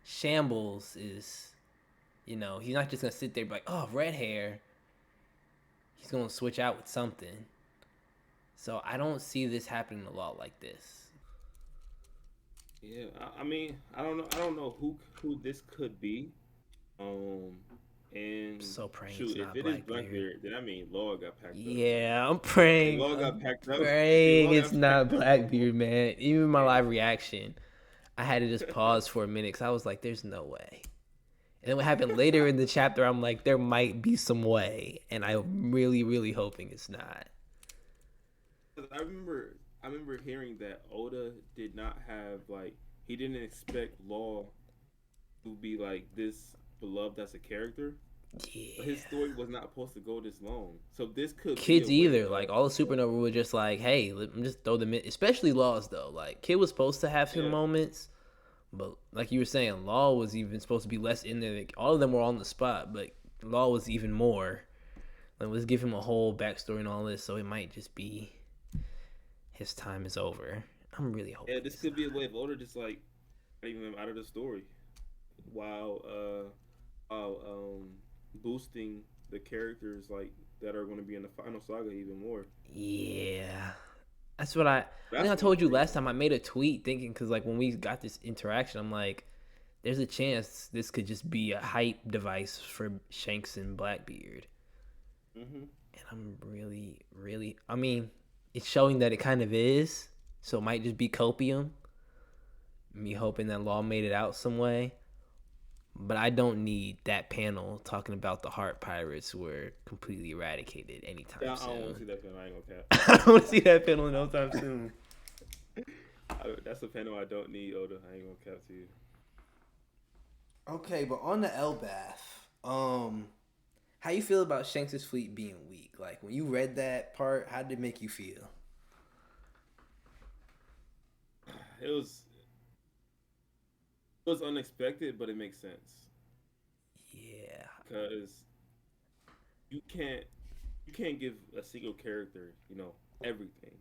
Shambles is, he's not just gonna sit there and be like, oh, red hair. He's gonna switch out with something. So I don't see this happening a lot like this. Yeah, I mean, I don't know. I don't know who this could be. Um, I'm and so praying it's shoot, if not it is Blackbeard. Blackbeard, then I mean, Law got packed up. Yeah, I'm If praying. Law got I'm packed up, if praying Law it's got not packed up, Blackbeard, man. Even my hey. live reaction, I had to just pause for a minute because I was like, "There's no way." And then what happened later in the chapter, I'm like, "There might be some way," and I'm really, really hoping it's not. 'Cause I remember hearing that Oda did not have like he didn't expect Law to be like this beloved as a character. So his Yeah. story was not supposed to go this long. So this could be a Kids way either. Like all the supernova were just like, hey, let me just throw them in. Especially Laws though. Like Kid was supposed to have some yeah. moments, but like you were saying, Law was even supposed to be less in there. Like, all of them were on the spot, but Law was even more. Like let's give him a whole backstory and all this, so it might just be his time is over. I'm really Yeah, hoping this it's could be a not. way of Oda just like leaving them out of the story while boosting the characters like that are going to be in the final saga even more. Yeah. That's what I think That's I what I'm told you praying last for. time. I made a tweet thinking because like when we got this interaction, I'm like, there's a chance this could just be a hype device for Shanks and Blackbeard. Hmm. And I'm really, really, I mean, it's showing that it kind of is. So it might just be copium. Me hoping that Law made it out some way. But I don't need that panel talking about the heart pirates were completely eradicated anytime Yeah, I don't want to soon. see that film. I ain't gonna cap. I don't want to see that panel no time soon. That's a panel I don't need, Oda. I ain't gonna cap to you. Okay, but on the Elbath, how you feel about Shanks' fleet being weak? Like when you read that part, how did it make you feel? It was unexpected, but it makes sense Yeah. because you can't you can't give a single character everything.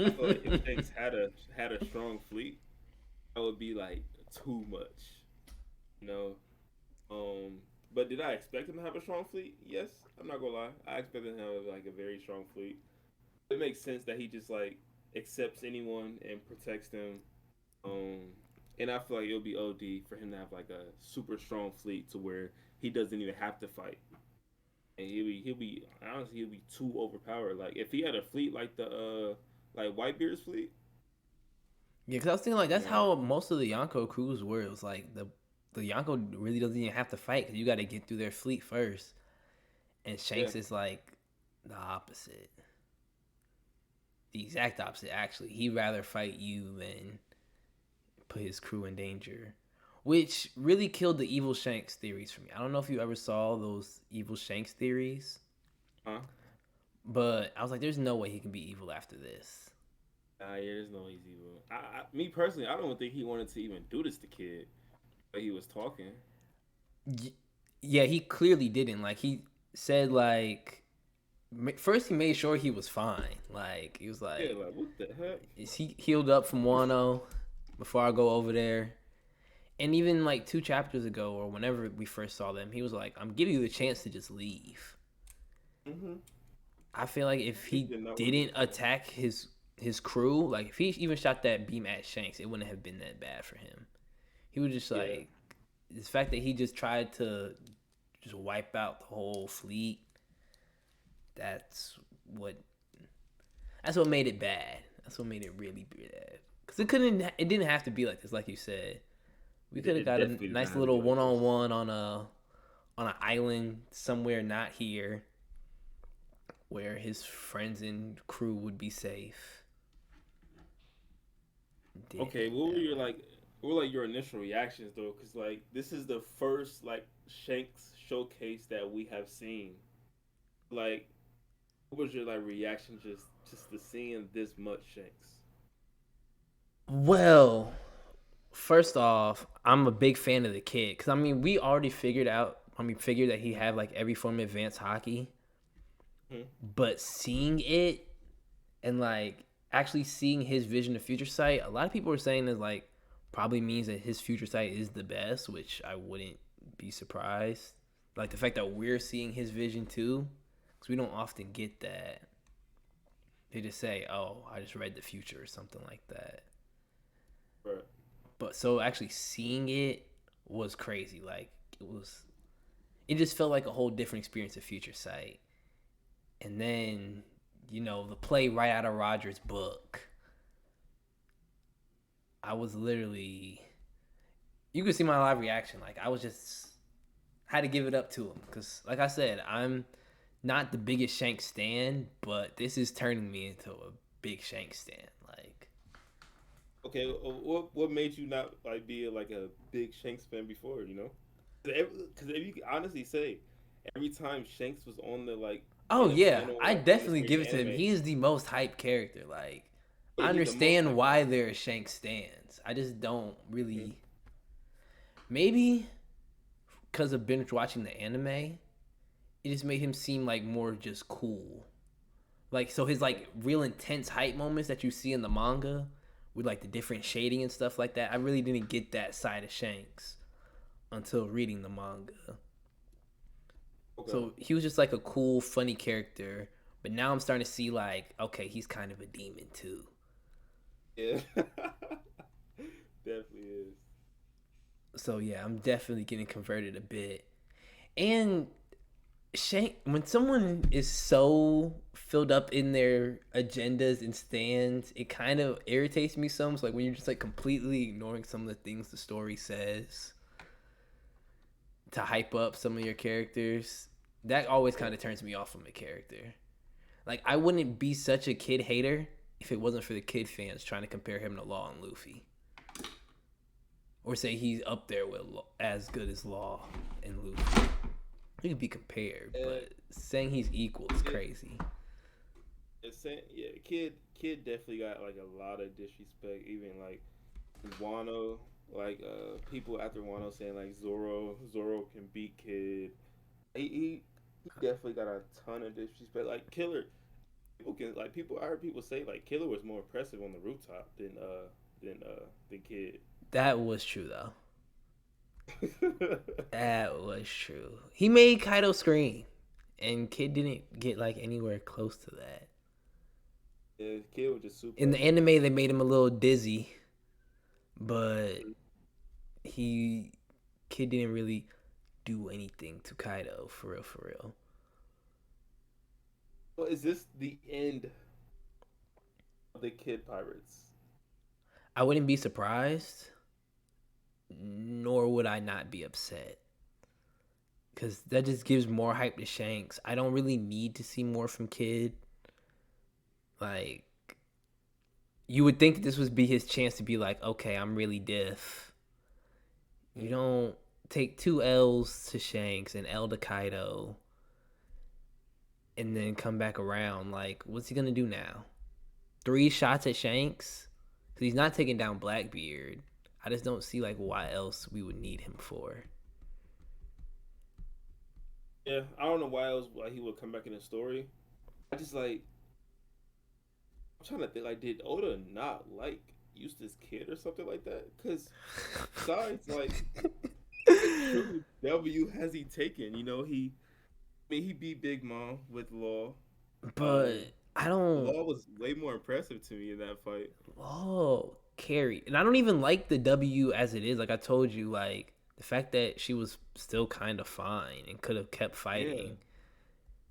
I feel like if Shanks had a strong fleet, that would be like too much. You know, Um, but did I expect him to have a strong fleet? Yes, I'm not gonna lie. I expected him to have like a very strong fleet. It makes sense that he just like accepts anyone and protects them. Um, and I feel like it'll be OD for him to have like a super strong fleet to where he doesn't even have to fight. And he'll be honestly he'll be too overpowered. Like if he had a fleet like the like Whitebeard's fleet, Yeah, because I was thinking like that's nah. how most of the Yonko crews were. It was like the Yonko really doesn't even have to fight because you got to get through their fleet first. And Yeah. Shanks is like the opposite, the exact opposite. Actually, he'd rather fight you than put his crew in danger, which really killed the evil Shanks theories for me. I don't know if you ever saw those evil Shanks theories, Huh? but I was like, there's no way he can be evil after this. Yeah, there's no easy rule. Me personally, I don't think he wanted to even do this to kid, but he was talking. Yeah, he clearly didn't. Like he said, like first he made sure he was fine. Like he was Yeah, like, like what the heck? "Is he healed up from Wano before I go over there?" And even like 2 chapters ago, or whenever we first saw them, he was like, "I'm giving you the chance to just leave." Mm-hmm. I feel like if He he did not want to do didn't that. attack his crew, like if he even shot that beam at Shanks, it wouldn't have been that bad for him. He would just Yeah. like the fact that he just tried to just wipe out the whole fleet. That's what that's what made it bad. That's what made it really bad. Cause it didn't have to be like this, like you said. We could have It got a definitely did not nice have to be little like one this. on one on an island somewhere not here where his friends and crew would be safe. Didn't Okay, end what were that your way. like? What were like your initial reactions though? Because like this is the first like Shanks showcase that we have seen. Like, what was your like reaction just to seeing this much Shanks? Well, first off, I'm a big fan of the kid because I mean we already figured out. I mean, figured that he had like every form of advanced hockey, Hmm. but seeing it and like actually seeing his vision of future sight, a lot of people were saying is like probably means that his future sight is the best, which I wouldn't be surprised. Like the fact that we're seeing his vision too, because we don't often get that. They just say, "Oh, I just read the future" or something like that. Right. But so actually seeing it was crazy. Like it just felt like a whole different experience of future sight. And then, the play right out of Roger's book. I was literally, you could see my live reaction. Like I was just had to give it up to him because, like I said, I'm not the biggest Shank stan, but this is turning me into a big Shank stan. Like, Okay, what made you not like be like a big Shanks fan before? Because if you can honestly say, every time Shanks was on the like oh in a yeah, panel I like on the definitely screen give in it to him. anime, He is the most hyped character. Like, yeah, I he's the most understand hyped why one. there are Shank stands. I just don't Mhm. really. Maybe because of binge watching the anime, it just made him seem like more just cool. Like so his like real intense hype moments that you see in the manga with like the different shading and stuff like that. I really didn't get that side of Shanks until reading the manga. Okay, So he was just like a cool, funny character. But now I'm starting to see like, okay, he's kind of a demon too. yeah, definitely is. So yeah, I'm definitely getting converted a bit. And Shank, when someone is so filled up in their agendas and stands, it kind of irritates me some. So like when you're just like completely ignoring some of the things the story says to hype up some of your characters, that always Yeah. kind of turns me off from a character. Like I wouldn't be such a kid hater if it wasn't for the kid fans trying to compare him to Law and Luffy, or say he's up there with as good as Law and Luffy. He could be compared, Uh, but saying he's equal is kid, crazy. yeah, kid definitely got like a lot of disrespect. Even like Wano, like people after Wano saying like Zoro can beat Kid. He definitely got a ton of disrespect. Like Killer, people can like people. I heard people say like Killer was more impressive on the rooftop than Kid. That was true though. That was true. He made Kaido scream, and Kid didn't get like anywhere close to that. Yeah, Kid was just In the suplex him. anime, they made him a little dizzy, but he Kid didn't really do anything to Kaido for real, for real. Well, is this the end of the Kid Pirates? I wouldn't be surprised, nor would I not be upset. Because that just gives more hype to Shanks. I don't really need to see more from Kid. Like, you would think this would be his chance to be like, okay, I'm really diff. You don't take two L's to Shanks and L to Kaido and then come back around. Like, what's he gonna do now? Three shots at Shanks? Because he's not taking down Blackbeard. I just don't see like why else we would need him for. Yeah, I don't know why he would come back in the story. I just like I'm trying to think like did Oda not like Eustace Kid or something like that? Because besides like what true W has he taken? I mean he beat Big Mom with Law. But Um, I don't. Law was way more impressive to me in that fight. Oh, carry. And I don't even like the W as it is. Like I told you, like the fact that she was still kind of fine and could have kept Yeah, fighting.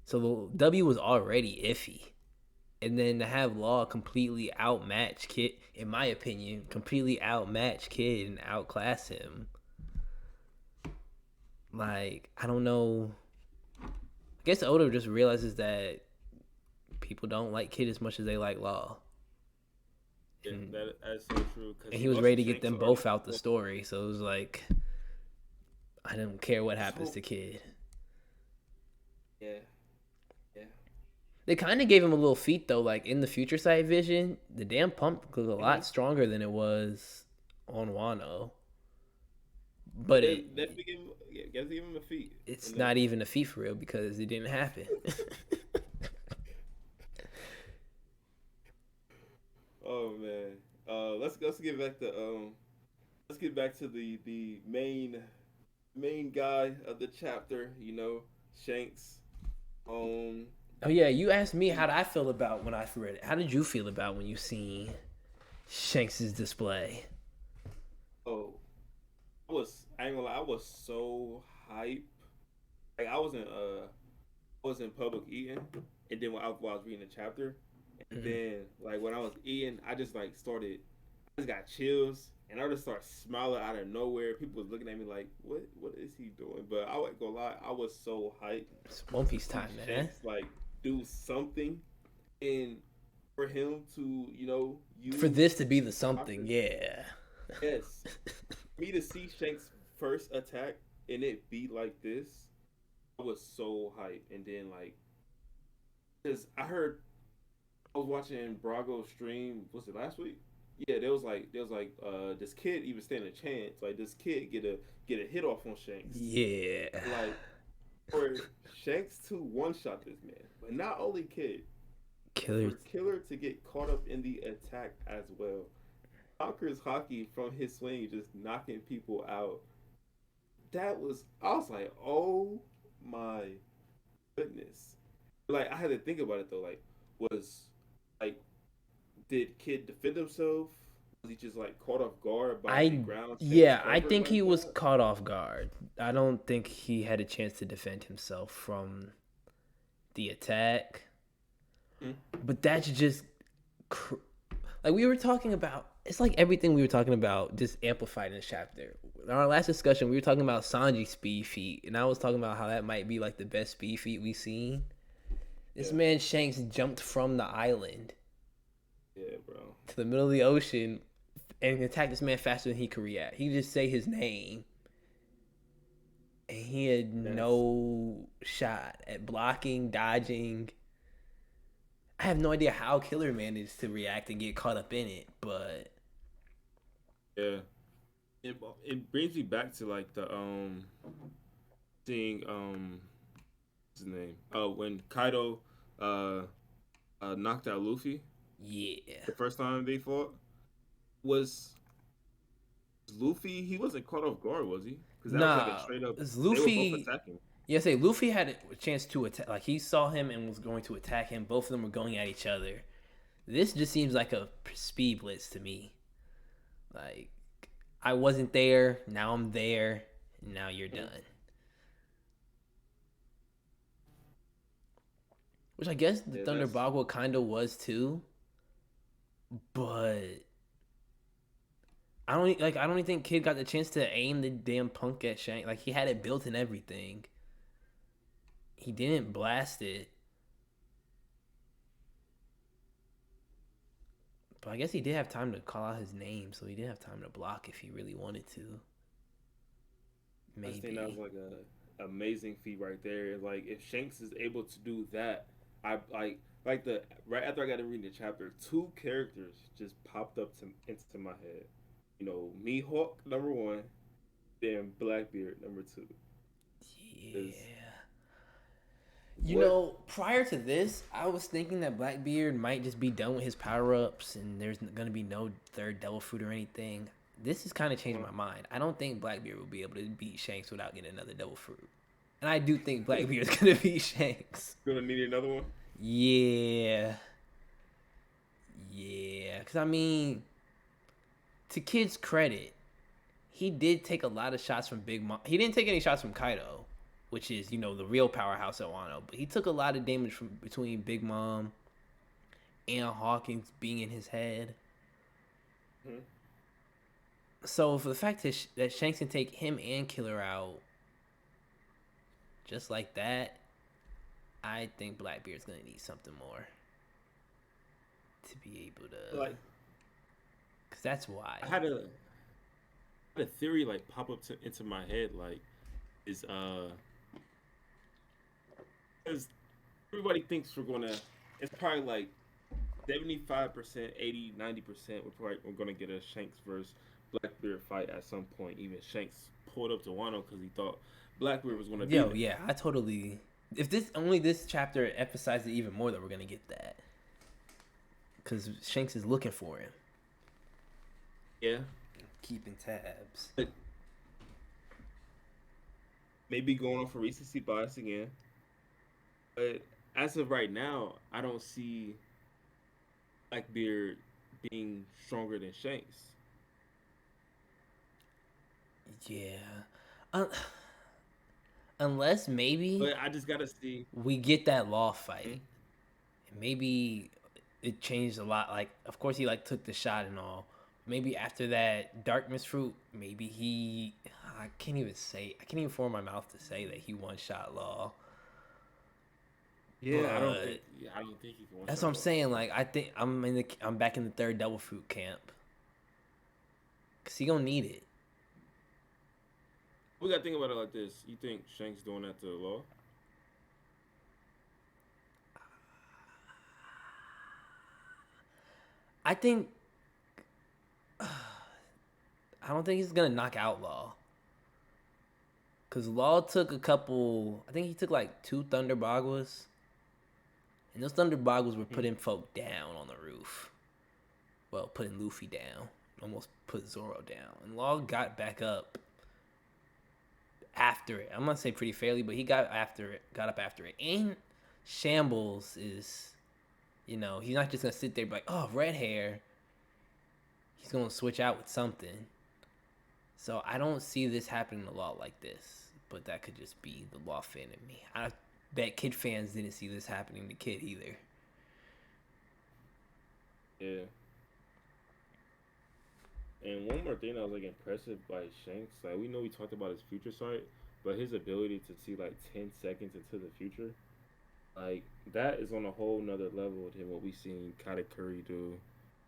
So the W was already iffy. And then to have Law completely outmatch Kid, in my opinion, completely outmatch Kid and outclass him. Like, I don't know. I guess Oda just realizes that people don't like Kid as much as they like Law. yeah, And that's so true. Because and he he was lost ready to to get Shanks them already. both out the story. So it was like, I don't care what happens So to Kid. yeah, yeah, They kind of gave him a little feat though. Like in the future sight vision, the damn pump was a mm-hmm. lot stronger than it was on Wano. But Yeah, definitely give him, yeah, gotta give him a feat in it's that. not even a feat for real because it didn't happen. Oh man, let's get back to let's get back to the main guy of the chapter. You know, Shanks. Um, Oh yeah, you asked me how he, did I feel about when I read it. How did you feel about when you seen Shanks's display? oh, I ain't gonna lie, I was so hype. Like I was in public eating, and then while I was reading the chapter, and Mhm. then like when I was eating, I just like started, I just got chills, and I just started smiling out of nowhere. People was looking at me like, what is he doing? But I wasn't gonna lie, I was so hyped It's One to Piece see time, man. Shanks like do something, and for him to For use this to be the his something, chakra. yeah. Yes, me to see Shanks' first attack and it be like this, I was so hyped. And then like, cause I was watching Brago stream. Was it last week? Yeah, there was like this kid even standing a chance. Like this kid get a hit off on Shanks. Yeah. Like for Shanks to one shot this man, but not only kid, Killer. for Killer to get caught up in the attack as well. Conquers hockey from his swing, just knocking people out. I was like, oh my goodness. Like I had to think about it though. Was like did Kid defend himself? Was he just like caught off guard by the I ground Shanks yeah, I covered think he like was that? caught off guard. I don't think he had a chance to defend himself from the attack. Hmm? But that's just cr- like we were talking about. It's like everything we were talking about just amplified in this chapter. In our last discussion, we were talking about Sanji's speed feat, and I was talking about how that might be like the best speed feat we've seen. This Yeah, man Shanks jumped from the island yeah, bro. to the middle of the ocean and attacked this man faster than he could react. He could just say his name, and he had That's no shot at blocking, dodging. I have no idea how Killer managed to react and get caught up in it, but yeah. It brings me back to like the seeing what's his name? Oh, when Kaido uh knocked out Luffy yeah. the first time they fought. Was Luffy, he wasn't caught off guard, was he? Because that was like a Nah, straight up. it's They were both Luffy. attacking. Yeah, say Luffy had a chance to attack. Like he saw him and was going to attack him. Both of them were going at each other. This just seems like a speed blitz to me. Like I wasn't there. Now I'm there. Now you're Mhm. done. Which I guess the Yeah, Thunder that's Bagua kind of was too. But I don't even think Kid got the chance to aim the damn punk at Shank. Like he had it built and everything. He didn't blast it. But I guess he did have time to call out his name, so he did have time to block if he really wanted to. I just think that was Maybe. like a amazing feat right there. Like if Shanks is able to do that, I like the right after I got to read the chapter, two characters just popped up to into my head. You know, Mihawk number one, then Blackbeard number two. Is Yeah. You what know, prior to this, I was thinking that Blackbeard might just be done with his power ups and there's going to be no third Devil Fruit or anything. This has kind of changed uh, my mind. I don't think Blackbeard will be able to beat Shanks without getting another Devil Fruit. And I do think Blackbeard's going to beat Shanks. gonna need another one. Yeah. Yeah. Because, I mean, to Kid's credit, he did take a lot of shots from Big Mom. He didn't take any shots from Kaido, which is, the real powerhouse at Wano. But he took a lot of damage from between Big Mom and Hawkins being in his head. Hmm. So for the fact that Shanks can take him and Killer out just like that, I think Blackbeard's gonna need something more to be able to, Like cause that's I wild. had a theory like pop up into my head like is because everybody thinks we're gonna it's probably like 75%, 80, 90% we're gonna get a Shanks versus Blackbeard fight at some point. Even Shanks pulled up to Wano because he thought Blackbeard was gonna be Yo, there. yeah, I totally. If this chapter emphasizes it even more that we're gonna get that, cause Shanks is looking for him. Yeah. keeping tabs. But maybe going off for recency bias again. But as of right now, I don't see Blackbeard being stronger than Shanks. Yeah. Un- Unless maybe But I just gotta see. we get that law Hmm? fight. Maybe it changed a lot. Like, of course, he like took the shot and all. Maybe after that darkness fruit, maybe he. I can't even say. I can't even form my mouth to say that he one shot law. Yeah, I don't think. But Yeah, I don't think he can one that's what shot I'm Law. saying. Like, I think I'm back in the third devil fruit camp. Cause he gonna need it. We gotta think about it like this. You think Shanks doing that to Law? I think. I don't think he's gonna knock out Law. Cause Law took a couple. I think he took like two Thunder Bagwas. And those Thunder Boggles were Hmm. putting folk down on the roof. Well, putting Luffy down. Almost put Zoro down. And Law got back up after it. I'm not saying pretty fairly, but he got after it, got up after it. And Shambles is, he's not just gonna sit there and be like, oh, red hair. He's gonna switch out with something. So I don't see this happening a lot like this. But that could just be the Law fan in me. I bet Kid fans didn't see this happening to Kid either. Yeah. And one more thing that was like impressive by Shanks, like we know we talked about his future sight, but his ability to see like 10 seconds into the future, like that is on a whole nother level than what we seen Katakuri do,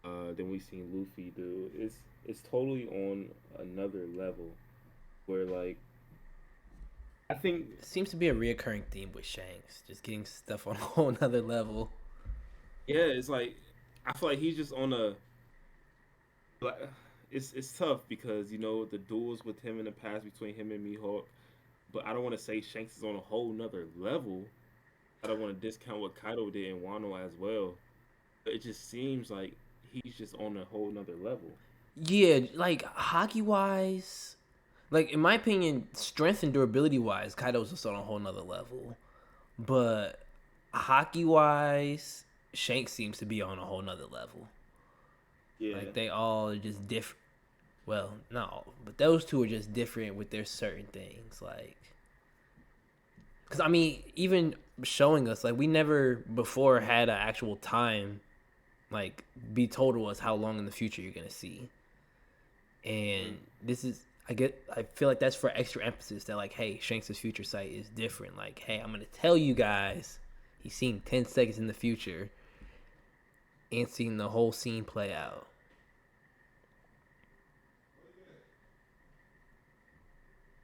than we seen Luffy do. It's totally on another level where like I think Seems to be a reoccurring theme with Shanks, just getting stuff on a whole nother level. yeah, it's like I feel like he's just on a like it's tough because you know the duels with him in the past between him and Mihawk, but I don't want to say Shanks is on a whole nother level. I don't want to discount what Kaido did in Wano as well. But it just seems like he's just on a whole nother level. Yeah, like hockey wise, like in my opinion, strength and durability wise, Kaido's just on a whole nother level. But hockey wise, Shanks seems to be on a whole nother level. Yeah. Like they all are just different. Well, no, but those two are just different with their certain things. Like, because I mean, even showing us, like, we never before had an actual time, like, be told to us how long in the future you're gonna see. Mm. And this is, I feel like that's for extra emphasis that, like, hey, Shanks' future sight is different. Like, hey, I'm gonna tell you guys, he's seen 10 seconds in the future and seen the whole scene play out.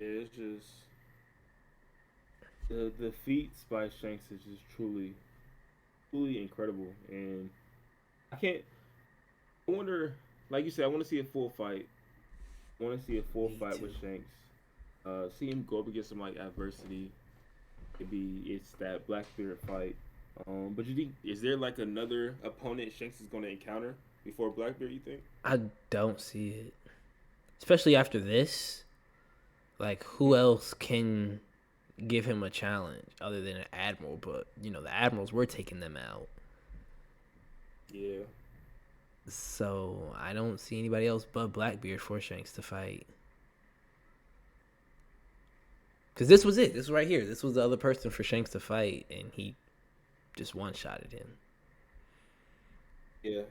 It's just the feats by Shanks is just truly incredible, and I can't. I wonder, like you said, I want to see a full fight. I want to see a full Me fight with too. Shanks. See him go up against some like adversity. Maybe it's that Blackbeard fight. But you think is there like another opponent Shanks is going to encounter before Blackbeard? You think? I don't see it. Especially after this. Like, who Hmm. else can give him a challenge other than an admiral? But, the admirals were taking them out. Yeah. So I don't see anybody else but Blackbeard for Shanks to fight. Because this was it. This was right here. This was the other person for Shanks to fight, and he just one shotted him. Yeah.